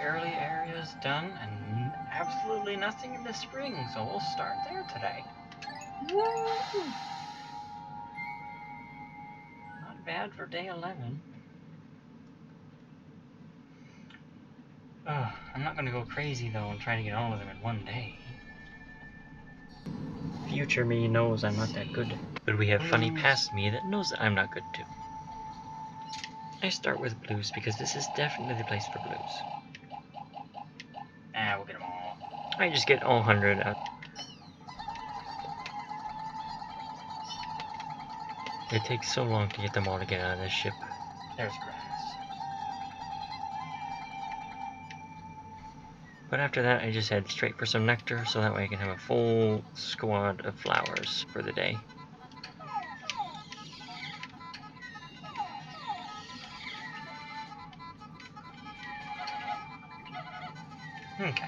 early areas done and absolutely nothing in the spring, so we'll start there today. Woo! Not bad for day 11. I'm not gonna go crazy though and try to get all of them in one day. Future me knows I'm not that good. But we have funny past me that knows that I'm not good too. I start with blues because this is definitely the place for blues. We'll get them all. I just get all 100 out. It takes so long to get them all to get out of this ship. There's grass. But after that, I just head straight for some nectar, so that way I can have a full squad of flowers for the day. Okay.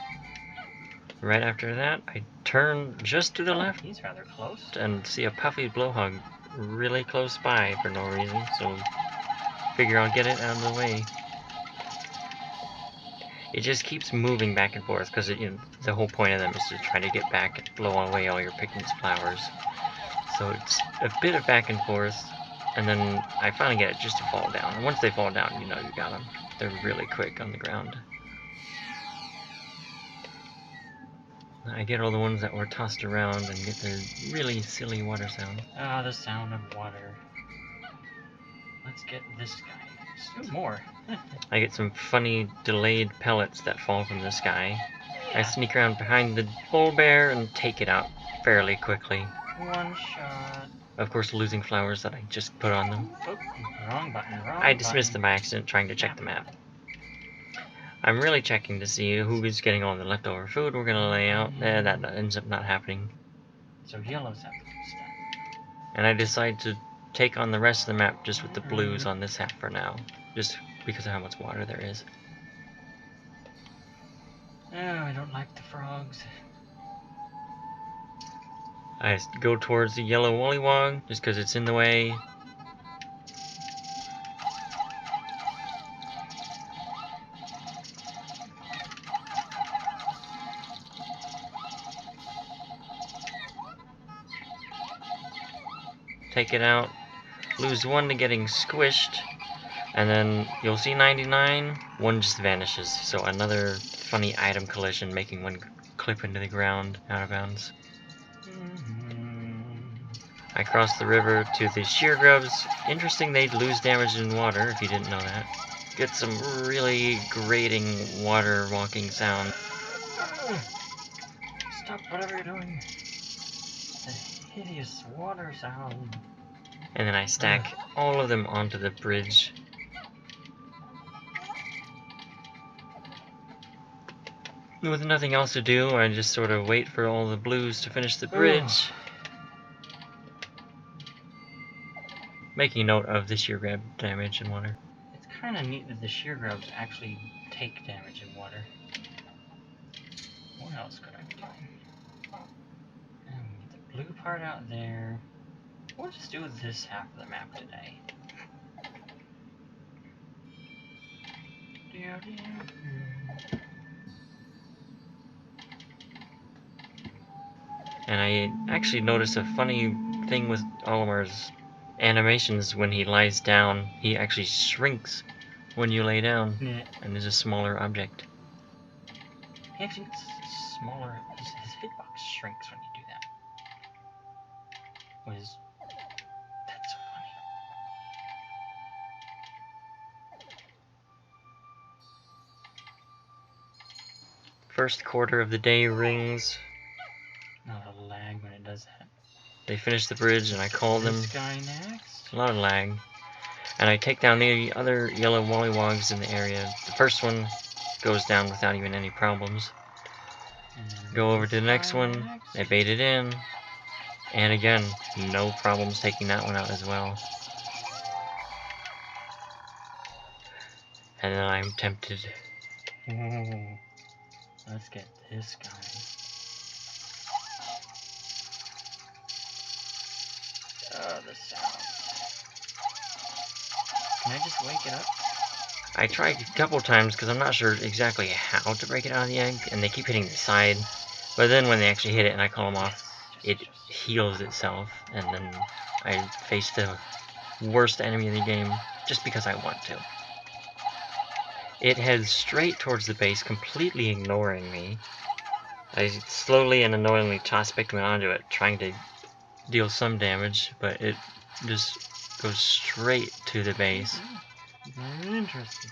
Right after that, I turn just to the left. He's rather close. And see a puffy blowhog really close by for no reason, so figure I'll get it out of the way. It just keeps moving back and forth because the whole point of them is to try to get back and blow away all your Pikmin's flowers. So it's a bit of back and forth, and then I finally get it just to fall down. And once they fall down, you know you got them. They're really quick on the ground. I get all the ones that were tossed around and get their really silly water sound. Ah, the sound of water. Let's get this guy. Still more. I get some funny delayed pellets that fall from the sky. I sneak around behind the bull bear and take it out fairly quickly. One shot. Of course, losing flowers that I just put on them. Oop, wrong button, wrong I dismissed them by accident trying to check the map. I'm really checking to see who is getting all the leftover food we're gonna lay out. That ends up not happening. So yellow's have to be stuck. And I decide to take on the rest of the map just with the blues on this half for now. Just because of how much water there is. Oh, I don't like the frogs. I go towards the yellow wollywog just because it's in the way. Take it out, lose one to getting squished, and then you'll see 99, one just vanishes. So another funny item collision, making one clip into the ground out of bounds. I cross the river to the sheer grubs. Interesting, they'd lose damage in water if you didn't know that. Get some really grating water walking sound. Stop whatever you're doing. The hideous water sound. And then I stack all of them onto the bridge. With nothing else to do, I just sort of wait for all the blues to finish the bridge. Making note of the sheer grab damage in water. It's kind of neat that the sheer grubs actually take damage in water. What else could I be doing? Get the blue part out there. We'll just do this half of the map today. And I actually noticed a funny thing with Olimar's animations. When he lies down, he actually shrinks when you lay down, and is a smaller object. He actually gets smaller. His hitbox shrinks when you do that. That's so funny. First quarter of the day rings. Not a lag when it does that. They finish the bridge and I call them. This guy next. A lot of lag. And I take down the other yellow wollywogs in the area. The first one goes down without even any problems. Go over to the next one. They bait it in. And again, no problems taking that one out as well. And then I'm tempted. Let's get this guy. Oh, the sound. Can I just wake it up? I tried a couple times because I'm not sure exactly how to break it out of the egg, and they keep hitting the side. But then when they actually hit it and I call them off, it heals itself, and then I face the worst enemy of the game just because I want to. It heads straight towards the base, completely ignoring me. I slowly and annoyingly toss Pikmin onto it, trying to deal some damage, but it just goes straight to the base. Very interesting.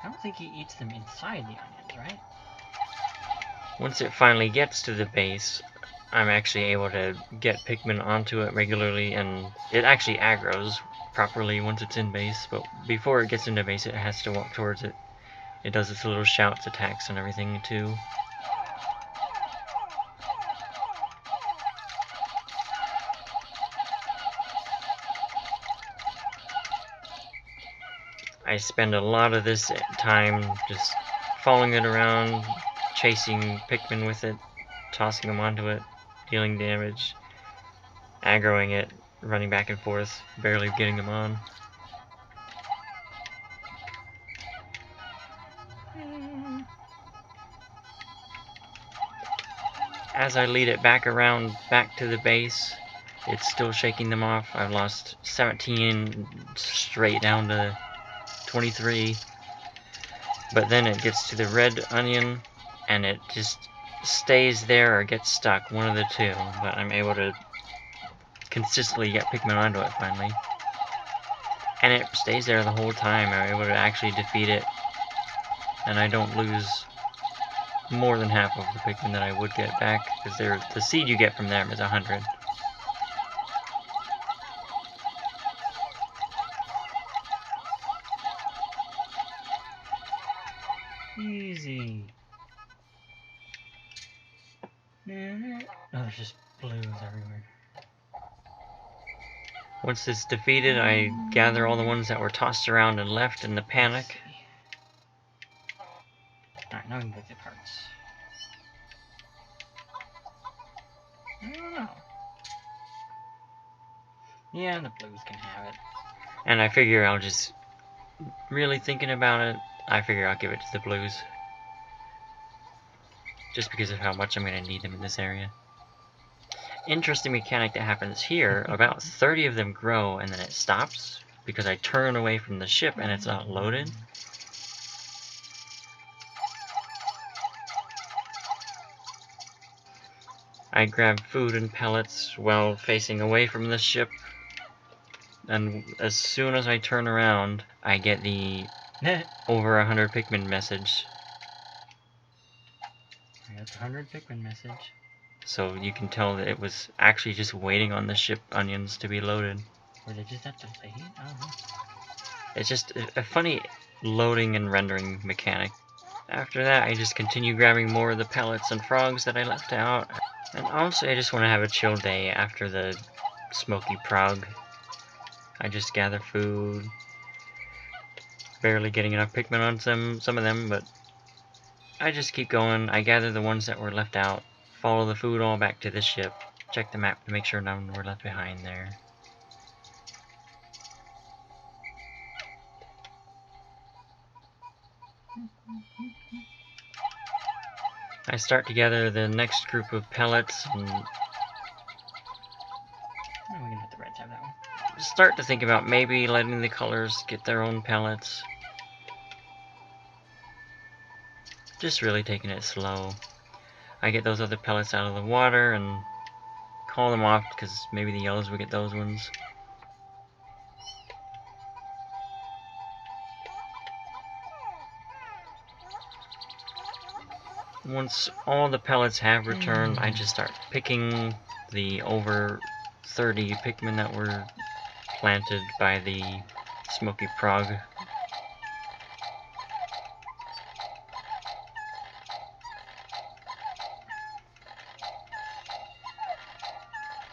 I don't think he eats them inside the onions, right? Once it finally gets to the base, I'm actually able to get Pikmin onto it regularly, and it actually aggroes properly once it's in base, but before it gets into base it has to walk towards it. It does its little shouts, attacks, and everything too. I spend a lot of this time just following it around, chasing Pikmin with it, tossing them onto it, dealing damage, aggroing it, running back and forth, barely getting them on. As I lead it back around, back to the base, it's still shaking them off. I've lost 17 straight down to 23. But then it gets to the red onion, and it just stays there or gets stuck, one of the two. But I'm able to consistently get Pikmin onto it finally. And it stays there the whole time. I'm able to actually defeat it, and I don't lose more than half of the Pikmin that I would get back, because the seed you get from them is 100. Easy. Oh, there's just blues everywhere. Once it's defeated, I gather all the ones that were tossed around and left in the panic. Alright, now we can go through parts. I don't know. Yeah, the blues can have it. And I figure I'll just, really thinking about it, I figure I'll give it to the blues. Just because of how much I'm going to need them in this area. Interesting mechanic that happens here, about 30 of them grow and then it stops because I turn away from the ship and it's not loaded. I grab food and pellets while facing away from the ship, and as soon as I turn around, I get the over 100 Pikmin message. I got the 100 Pikmin message. So you can tell that it was actually just waiting on the ship onions to be loaded. Or they just have to delay it? I don't know. It's just a funny loading and rendering mechanic. After that, I just continue grabbing more of the pellets and frogs that I left out. And honestly, I just want to have a chill day after the Smoky Progg. I just gather food, barely getting enough Pikmin on some of them, but I just keep going. I gather the ones that were left out, follow the food all back to the ship, check the map to make sure none were left behind there. I start to gather the next group of pellets and Oh, we can let the reds have that one. start to think about maybe letting the colors get their own pellets. Just really taking it slow. I get those other pellets out of the water and call them off because maybe the yellows will get those ones. Once all the pellets have returned, I just start picking the over 30 Pikmin that were planted by the Smoky Progg.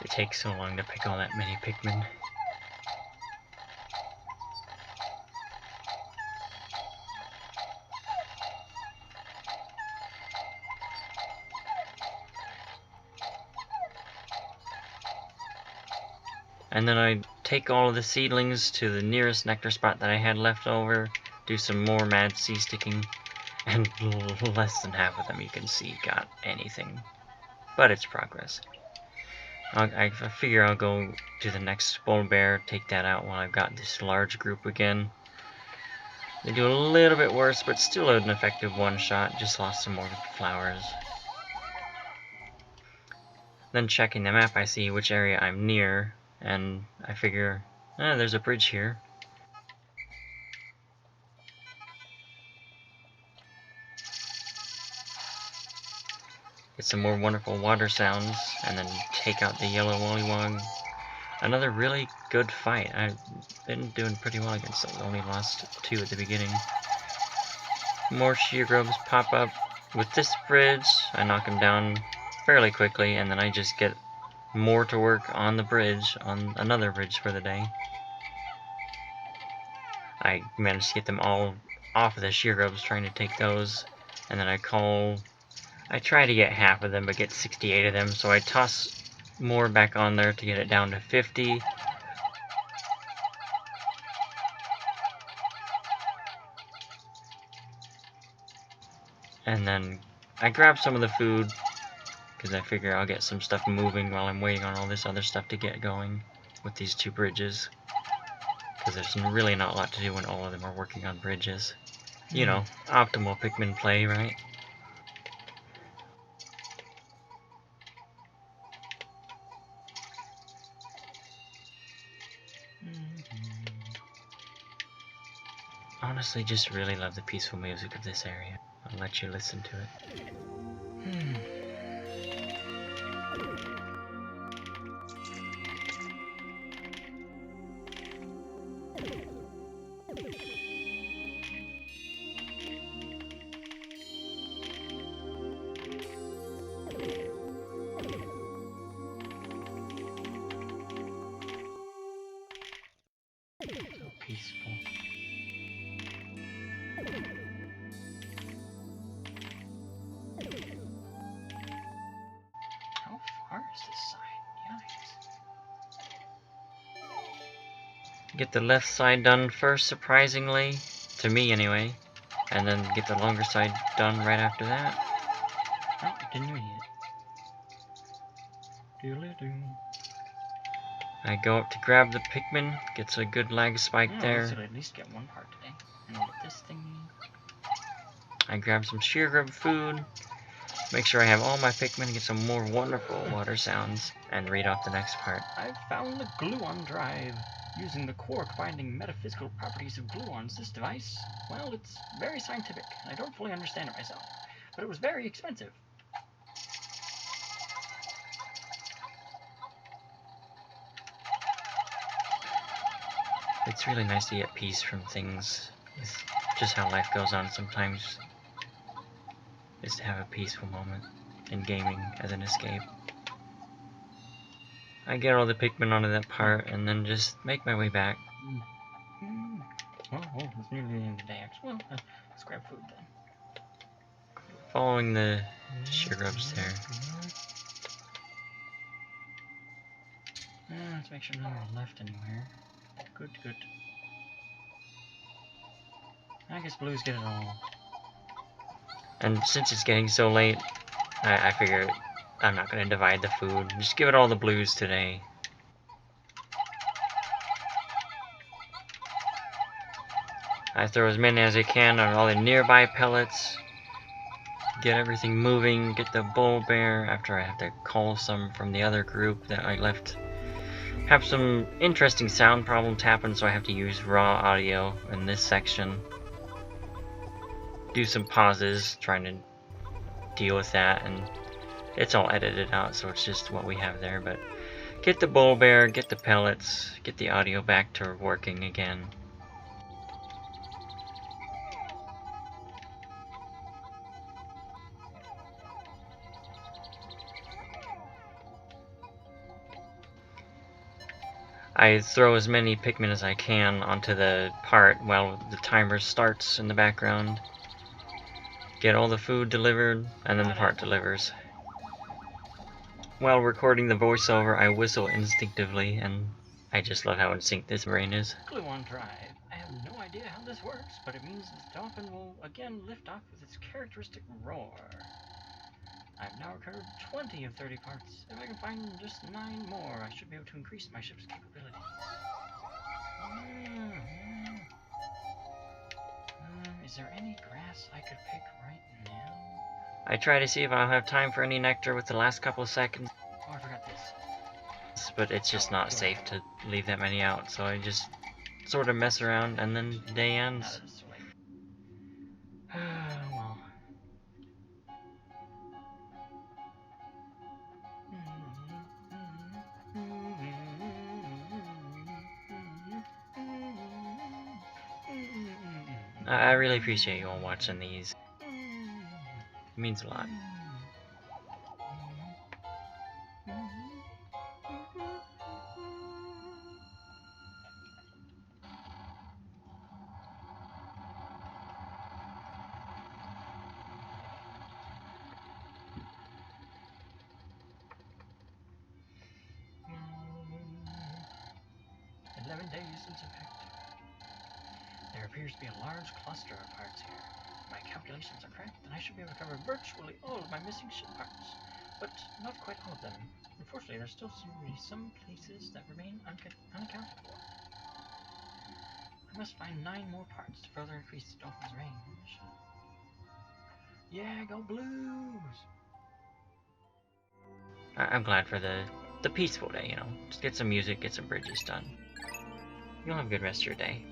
It takes so long to pick all that many Pikmin. And then I take all of the seedlings to the nearest nectar spot that I had left over, do some more mad sea sticking, and less than half of them you can see got anything. But it's progress. I figure I'll go to the next bull bear, take that out while I've got this large group again. They do a little bit worse, but still an effective one-shot. Just lost some more flowers. Then checking the map, I see which area I'm near, and I figure, there's a bridge here. Get some more wonderful water sounds, and then take out the yellow wollywog. Another really good fight. I've been doing pretty well against them. Only lost 2 at the beginning. More sheer grubs pop up. With this bridge, I knock them down fairly quickly, and then I just get more to work on the bridge, on another bridge for the day. I managed to get them all off of the sheer grubs, trying to take those, and then I try to get half of them, but get 68 of them, so I toss more back on there to get it down to 50. And then I grab some of the food, because I figure I'll get some stuff moving while I'm waiting on all this other stuff to get going with these 2 bridges. Because there's really not a lot to do when all of them are working on bridges. You know, optimal Pikmin play, right? Honestly, just really love the peaceful music of this area. I'll let you listen to it. So peaceful. How far is this side? Yikes. Get the left side done first, surprisingly. To me, anyway. And then get the longer side done right after that. Oh, didn't even hit it. Doodly-doo. I go up to grab the Pikmin, gets a good lag spike there. So at least get one part today. And get this thing. I grab some sheer grub food, make sure I have all my Pikmin, get some more wonderful water sounds, and read off the next part. I've found the gluon drive. Using the quark binding metaphysical properties of gluons, this device, well, it's very scientific, and I don't fully understand it myself, but it was very expensive. It's really nice to get peace from things. It's just how life goes on sometimes. Is to have a peaceful moment in gaming as an escape. I get all the Pikmin onto that part and then just make my way back. Oh, it's nearly the end of the day, actually. Well, let's grab food then. Following the sheer grubs there. Let's make sure none are left anywhere. Good. I guess blues get it all. And since it's getting so late, I figure I'm not going to divide the food. Just give it all the blues today. I throw as many as I can on all the nearby pellets. Get everything moving, get the bull bear after I have to call some from the other group that I left. Have some interesting sound problems happen, so I have to use raw audio in this section. Do some pauses, trying to deal with that, and it's all edited out, so it's just what we have there. But get the bull bear, get the pellets, get the audio back to working again. I throw as many Pikmin as I can onto the part while the timer starts in the background. Get all the food delivered, and then the part delivers. While recording the voiceover, I whistle instinctively, and I just love how in sync this brain is. Clue on drive. I have no idea how this works, but it means the dolphin will again lift off with its characteristic roar. I've now recovered 20 of 30 parts. If I can find just 9 more, I should be able to increase my ship's capabilities. Is there any grass I could pick right now? I try to see if I'll have time for any nectar with the last couple of seconds. Oh, I forgot this. But it's just not safe to leave that many out, so I just sort of mess around and then the day ends. Well. I really appreciate you all watching these. It means a lot. Days since impact. There appears to be a large cluster of parts here. If my calculations are correct, then I should be able to cover virtually all of my missing ship parts, but not quite all of them. Unfortunately, there still seem to be some places that remain unaccounted for. I must find 9 more parts to further increase the dolphin's range. Yeah, go Blues! I'm glad for the peaceful day, you know. Just get some music, get some bridges done. You'll have a good rest of your day.